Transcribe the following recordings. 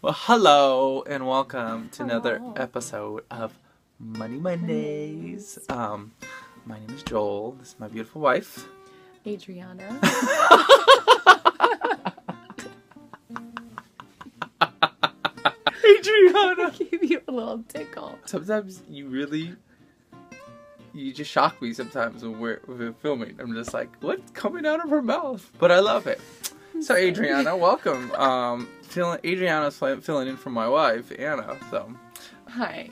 Well, hello and welcome to another episode of Money Mondays. My name is Joel. This is my beautiful wife, Adriana. Adriana. I gave you a little tickle. Sometimes you just shock me sometimes when we're filming. I'm just like, what's coming out of her mouth? But I love it. So Adriana, welcome. Adriana's filling in for my wife, Anna. So, hi.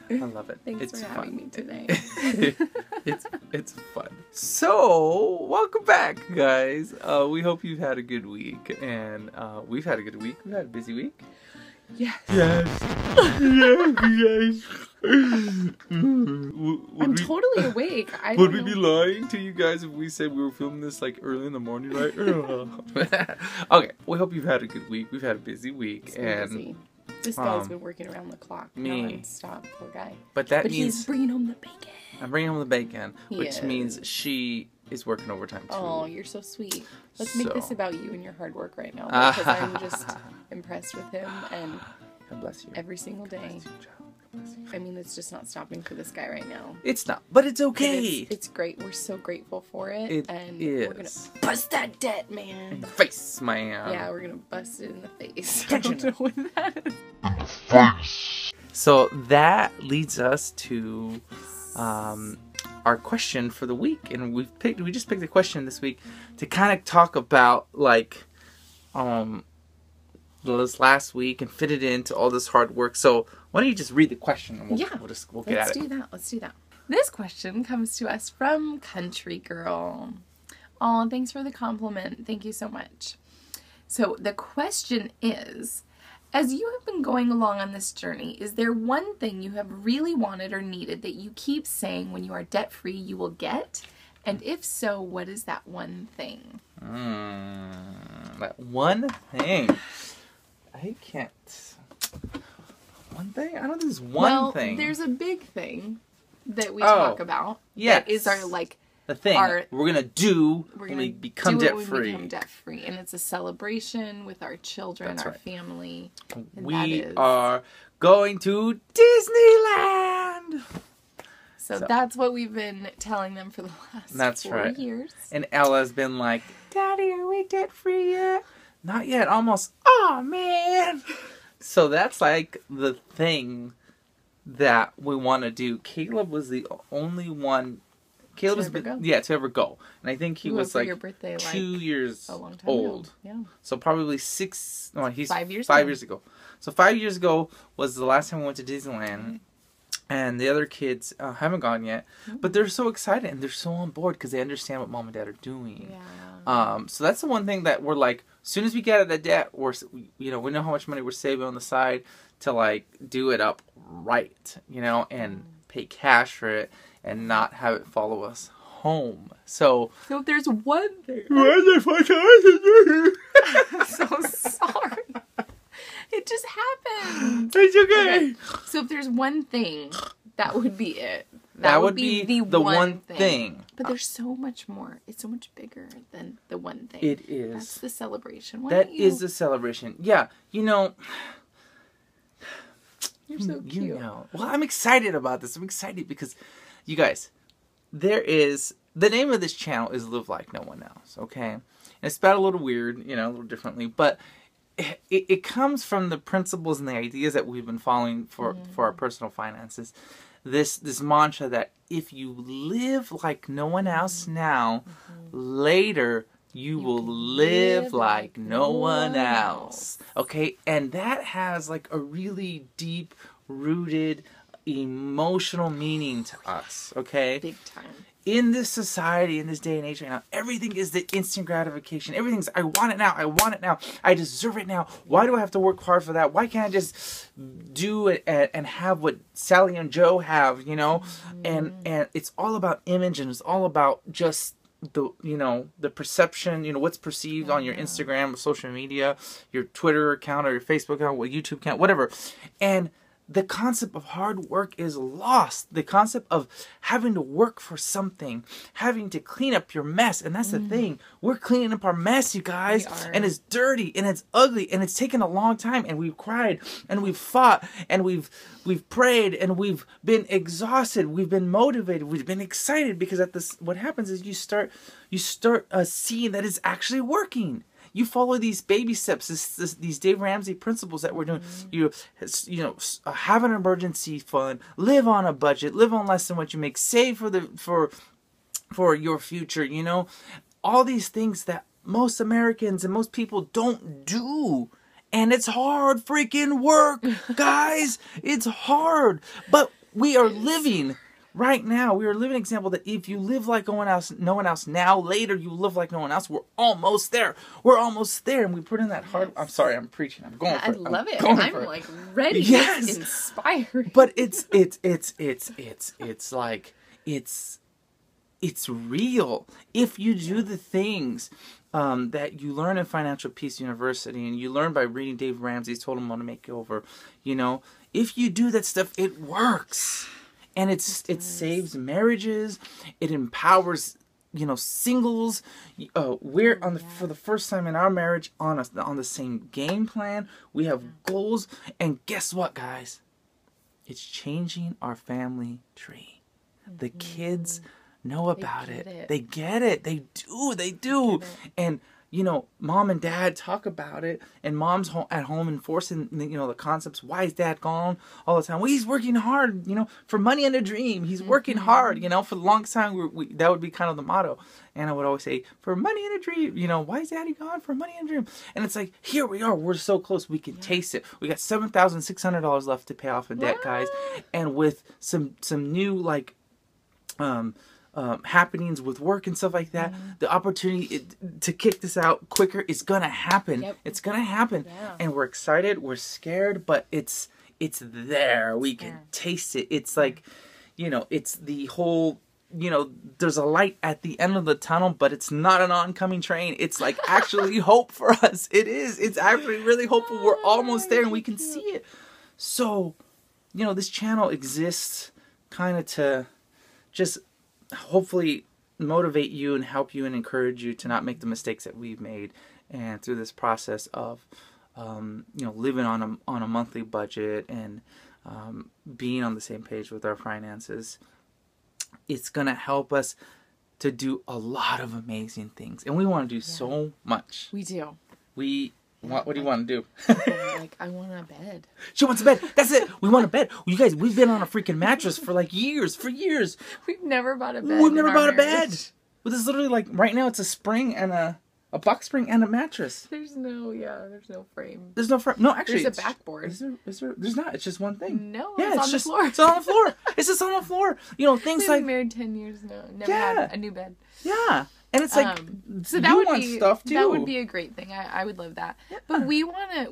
I love it. Thanks it's for fun. having me today. it's fun. So, welcome back, guys. We hope you've had a good week, and we've had a good week. We've had a busy week. Yes. Yes. I'm totally awake. Would we be lying to you guys if we said we were filming this like early in the morning, right? Okay, we hope you've had a good week. We've had a busy week, It's been busy. This guy's been working around the clock. Non-stop, poor guy. But means he's bringing home the bacon. I'm bringing home the bacon, which means she is working overtime too. Oh, you're so sweet. Let's make this about you and your hard work right now, because I'm just impressed with him, and God bless you. every single day. I mean, it's just not stopping for this guy right now. It's not, but it's okay. It's great. We're so grateful for it. We're gonna bust that debt, man. In the face, man. Yeah, we're gonna bust it in the face. I don't know what that is. So that leads us to our question for the week, and we just picked a question this week to kind of talk about like this last week and fit it into all this hard work. So why don't you just read the question and we'll get at it. Let's do that. This question comes to us from Country Girl. Oh, thanks for the compliment. Thank you so much. So the question is, as you have been going along on this journey, is there one thing you have really wanted or needed that you keep saying when you are debt-free you will get? And if so, what is that one thing? That one thing. I can't. One thing? I don't think there's one thing. Well, there's a big thing that we talk about. Yes. That is our, the thing we're going to do when we become debt-free. And it's a celebration with our children, our family. We are going to Disneyland! So that's what we've been telling them for the last 4 years. And Ella's been like, Daddy, are we debt-free yet? Not yet, almost. Oh, man! So that's like the thing that we want to do. Caleb was the only one to ever go. And I think he was like your birthday, 2 years old. Yeah. So probably 5 years ago. So 5 years ago was the last time we went to Disneyland. And the other kids haven't gone yet. But they're so excited and they're so on board because they understand what mom and dad are doing. Yeah. So that's the one thing that we're like, as soon as we get out of the debt, we know how much money we're saving on the side to like do it up right, and pay cash for it and not have it follow us home. So if there's one thing. I'm so sorry. It just happened. It's okay. So if there's one thing, that would be it. That would be the one thing. But there's so much more. It's so much bigger than the one thing. It is. That's the celebration. That is the celebration. Yeah. You're so cute. Well, I'm excited about this. I'm excited because, you guys, the name of this channel is Live Like No One Else, okay? And it's spelled a little weird, a little differently, but it comes from the principles and the ideas that we've been following for our personal finances. This mantra that if you live like no one else now, later you will live like no one else. Okay? And that has like a really deep rooted emotional meaning to us. Okay? Big time. In this society, in this day and age right now, everything is the instant gratification. Everything's, I want it now, I deserve it now. Why do I have to work hard for that? Why can't I just do it and have what Sally and Joe have, And it's all about image, and it's all about just the perception, what's perceived on your Instagram or social media, your Twitter account or your Facebook account, your YouTube account, whatever. And the concept of hard work is lost. The concept of having to work for something, having to clean up your mess. And that's the thing. We're cleaning up our mess, you guys. And it's dirty and it's ugly and it's taken a long time. And we've cried and we've fought and we've prayed and we've been exhausted. We've been motivated. We've been excited because what happens is you start seeing that it's actually working. You follow these baby steps, these Dave Ramsey principles that we're doing. You know, have an emergency fund, live on a budget, live on less than what you make, save for your future. You know, all these things that most Americans and most people don't do, and it's hard freaking work, guys. It's hard, but we are living. Right now, we are living an example that if you live like no one else now, later you live like no one else. We're almost there. We're almost there. And we put in that hard... I'm sorry, I'm preaching. I'm going for it. I love it. I'm like ready. Yes. It's inspiring. But it's like, it's real. If you do the things that you learn in Financial Peace University and you learn by reading Dave Ramsey's Total Money Makeover, you know, if you do that stuff, it works. And it saves marriages. It empowers, you know, singles. We're for the first time in our marriage on the same game plan. We have goals, and guess what, guys? It's changing our family tree. The kids know about it. They get it. They do. And you know, mom and dad talk about it, and mom's at home enforcing, you know, the concepts. Why is dad gone all the time? Well, he's working hard, you know, for money and a dream. He's working hard, you know. For the longest time, that would be kind of the motto. And I would always say, for money and a dream, you know, why is daddy gone? For money and a dream. And it's like, here we are. We're so close. We can taste it. We got $7,600 left to pay off in debt, guys. And with some new, like, happenings with work and stuff like that, the opportunity to kick this out quicker is gonna happen. It's gonna happen, and we're excited, we're scared, but it's there. We can taste it. It's like, you know, it's the whole, you know, there's a light at the end of the tunnel, but it's not an oncoming train. It's like actually hope for us. It is. It's actually really hopeful. We're almost there, and we can see it. So, you know, this channel exists kind of to just hopefully motivate you and help you and encourage you to not make the mistakes that we've made, and through this process of you know, living on a monthly budget and being on the same page with our finances, it's gonna help us to do a lot of amazing things, and we want to do so much. We do. What do you want to do? Like, I want a bed. She wants a bed. That's it. We want a bed. You guys, we've been on a freaking mattress for like years. We've never bought a bed. We've never bought a bed. But this is literally like, right now it's a spring and a box spring and a mattress. There's no frame. There's no frame. No, actually. There's a backboard. Is there? There's not. It's just one thing. No, yeah, it's on the floor. It's on the floor. It's just on the floor. You know, things We've like... been married 10 years now. Never had a new bed. Yeah. And it's like, so that would be stuff too. That would be a great thing. I would love that. Yeah. But we wanna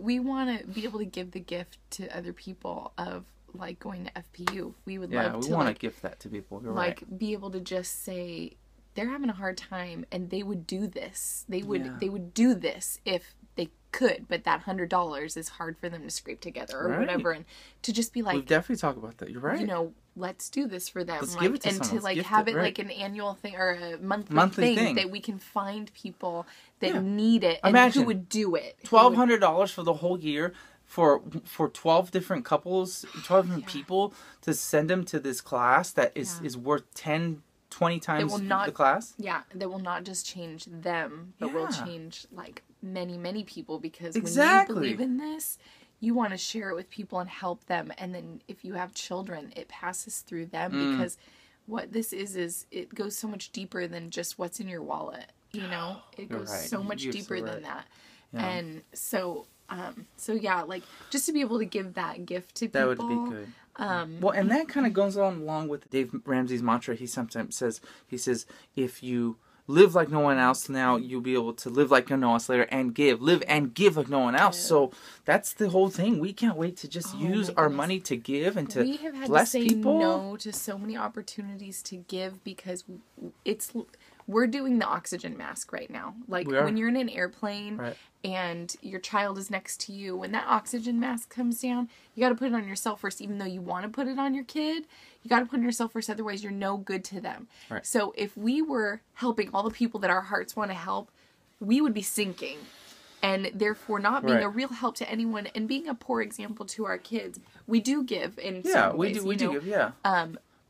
be able to give the gift to other people of like going to FPU. We would love to. Yeah, we want to gift that to people. You're like right. Be able to just say they're having a hard time and they would do this. They would do this if they could, but that $100 is hard for them to scrape together or whatever, and to just be like, we've definitely talked about that. You're right. You know, let's do this for them. Let's like, give it to and someone. to like Let's have gift it right. like an annual thing or a monthly thing that we can find people that need it and Imagine who would do it. $1,200 for the whole year for 12 different couples, 12 different people, to send them to this class that is worth 10, 20 times the class. Yeah, that will not just change them, but will change like many people, because when you believe in this, you want to share it with people and help them. And then if you have children, it passes through them, because what this is it goes so much deeper than just what's in your wallet. You know, it goes so much deeper than that. Yeah. And so yeah, like just to be able to give that gift to people. That would be good. Well, and that kind of goes along with Dave Ramsey's mantra. He sometimes says, if you live like no one else now, you'll be able to live like no one else later, and live and give like no one else. Yeah. So that's the whole thing. We can't wait to just use our money to give and to bless people. We have had to say no to so many opportunities to give, because we're doing the oxygen mask right now. Like when you're in an airplane and your child is next to you, when that oxygen mask comes down, you got to put it on yourself first, even though you want to put it on your kid. You got to put it on yourself first, otherwise you're no good to them. Right. So if we were helping all the people that our hearts want to help, we would be sinking. And therefore not being a real help to anyone and being a poor example to our kids. We do give in some ways. We do give,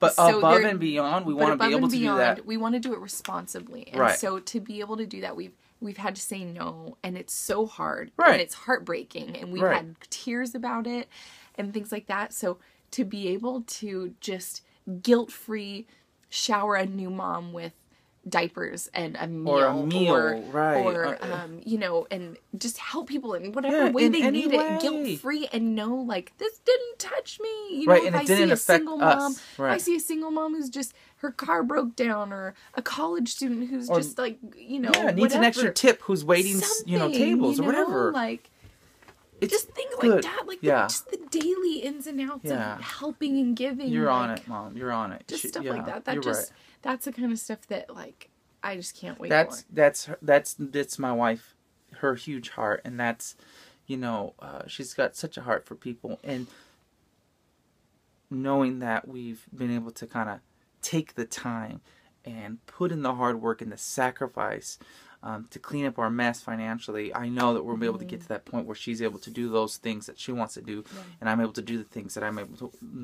but so above and beyond, we want to be able to do that. We want to do it responsibly. And so to be able to do that, we've had to say no, and it's so hard. And it's heartbreaking, and we've had tears about it and things like that. So to be able to just guilt-free shower a new mom with diapers and a meal, or you know, and just help people in whatever way they need it, guilt-free, and know, like, this didn't touch me, you know. If I see a single mom, I see a single mom who's just, her car broke down, or a college student who's just like, you know, needs an extra tip, who's waiting, you know, tables, or whatever, like, it's just things like that, like just the daily ins and outs of helping and giving. You're on it, Mom. You're on it. Just stuff like that. That just that's the kind of stuff that, like, I just can't wait for. That's my wife, her huge heart, and that's, you know, she's got such a heart for people, and knowing that we've been able to kind of take the time and put in the hard work and the sacrifice to clean up our mess financially, I know that we'll be able to get to that point where she's able to do those things that she wants to do, and I'm able to do the things that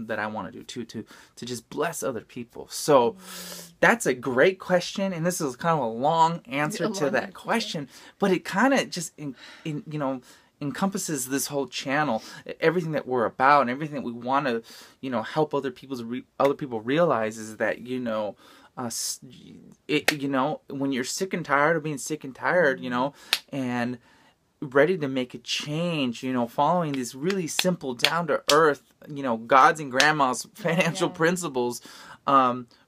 that I want to do too, to just bless other people. So that's a great question, and this is kind of a long answer to that question, but it kind of just you know, encompasses this whole channel, everything that we're about, and everything that we want to, you know, help other people realize is that, you know, you know, when you're sick and tired of being sick and tired, you know, and ready to make a change, you know, following these really simple, down to earth, you know, God's and grandma's financial principles,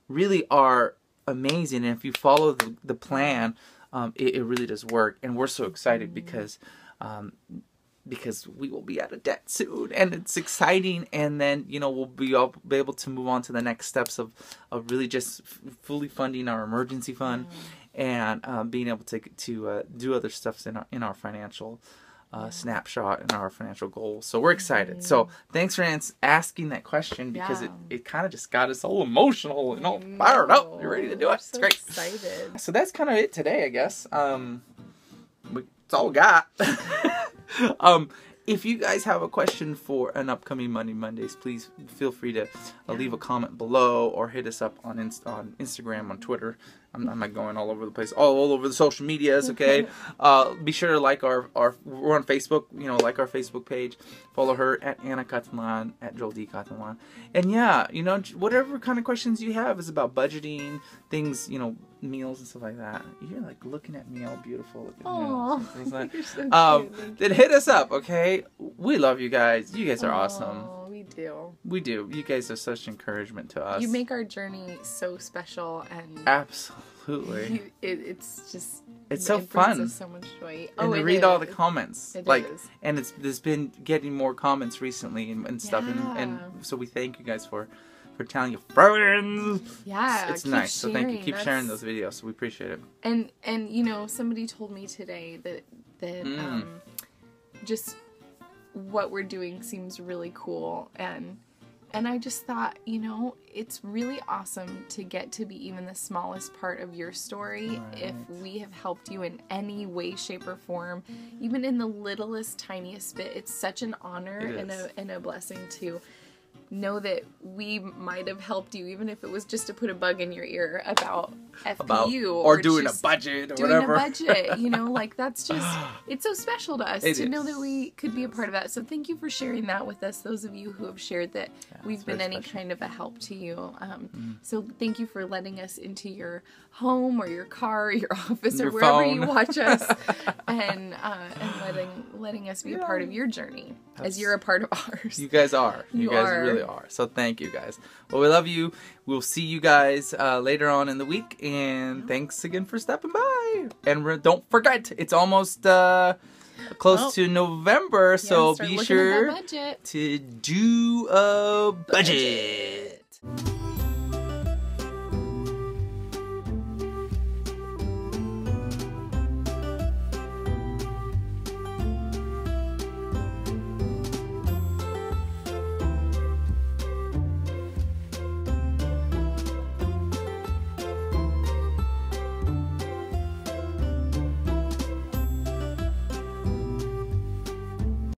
really are amazing. And if you follow the plan, it really does work. And we're so excited because we will be out of debt soon, and it's exciting, and then, you know, we'll be able to move on to the next steps of really just fully funding our emergency fund, and being able to do other stuff in our financial snapshot and our financial goals. So we're excited. So thanks for asking that question, because it kind of just got us all emotional and all fired up. You're ready to do it. It's great. Excited. So that's kind of it today, I guess. It's all we got. If you guys have a question for an upcoming Money Mondays, please feel free to leave a comment below, or hit us up on Instagram, on Twitter. I'm not going all over the place, all over the social medias, okay? Be sure to like we're on Facebook, you know, like our Facebook page. Follow her at Anna Catalan, at Joel D. Catalan. And yeah, you know, whatever kind of questions you have is about budgeting, things, you know, meals and stuff like that. You're like looking at me all beautiful. Aww, you're so cute. Then hit us up, okay? We love you guys. You guys are awesome. We do. We do. You guys are such encouragement to us. You make our journey so special, and absolutely. It's just, it's so fun. Us so much joy. And to read all the comments. And there's been getting more comments recently and stuff, and so we thank you guys for telling your friends. Yeah, it's nice. So thank you. Keep sharing those videos. So we appreciate it. And you know, somebody told me today that just what we're doing seems really cool, and I just thought, you know, it's really awesome to get to be even the smallest part of your story. If we have helped you in any way, shape, or form, even in the littlest, tiniest bit, it's such an honor and a blessing to know that we might have helped you, even if it was just to put a bug in your ear about FPU, or doing a budget, or whatever. Doing a budget, you know, like, that's just, it's so special to us to know that we could be a part of that. So thank you for sharing that with us, those of you who have shared that we've been any kind of a help to you. So thank you for letting us into your home, or your car, or your office, or wherever you watch us, and letting us be a part of your journey, as you're a part of ours. You guys are. You guys really are. So thank you guys. Well, we love you. We'll see you guys later on in the week, and thanks again for stopping by. And don't forget, it's almost close to November, so be sure to do a budget.